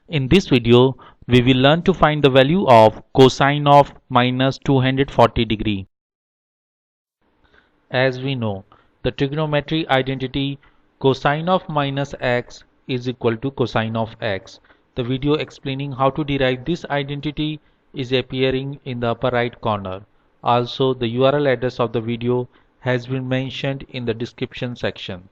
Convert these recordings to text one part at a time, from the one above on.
In this video, we will learn to find the value of cosine of minus 240 degree. As we know, the trigonometry identity cosine of minus x is equal to cosine of x. The video explaining how to derive this identity is appearing in the upper right corner. Also, the URL address of the video has been mentioned in the description section.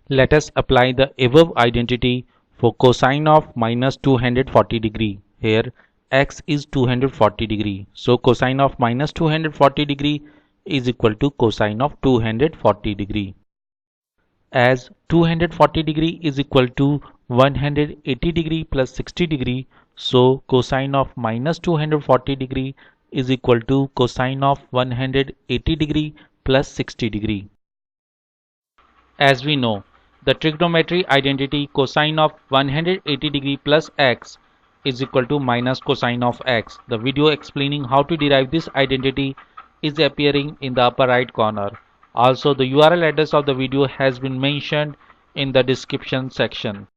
Let us apply the above identity for cosine of minus 240 degree. Here x is 240 degree. So cosine of minus 240 degree is equal to cosine of 240 degree. As 240 degree is equal to 180 degree plus 60 degree, so cosine of minus 240 degree is equal to cosine of 180 degree plus 60 degree. As we know, the trigonometry identity cosine of 180 degree plus x is equal to minus cosine of x. The video explaining how to derive this identity is appearing in the upper right corner. Also, the URL address of the video has been mentioned in the description section.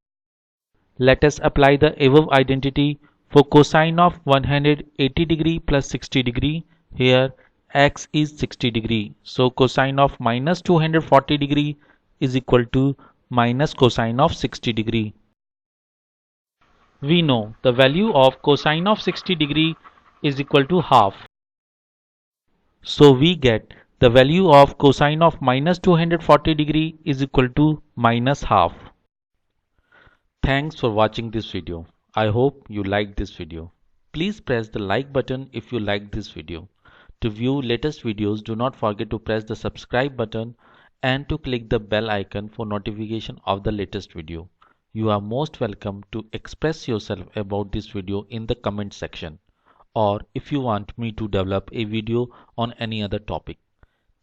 Let us apply the above identity for cosine of 180 degree plus 60 degree. Here x is 60 degree. So cosine of minus 240 degree is equal to minus cosine of 60 degree. We know the value of cosine of 60 degree is equal to half. So we get the value of cosine of minus 240 degree is equal to minus half. Thanks for watching this video. I hope you liked this video. Please press the like button if you liked this video. To view latest videos, do not forget to press the subscribe button and to click the bell icon for notification of the latest video. You are most welcome to express yourself about this video in the comment section, or if you want me to develop a video on any other topic.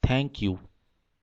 Thank you.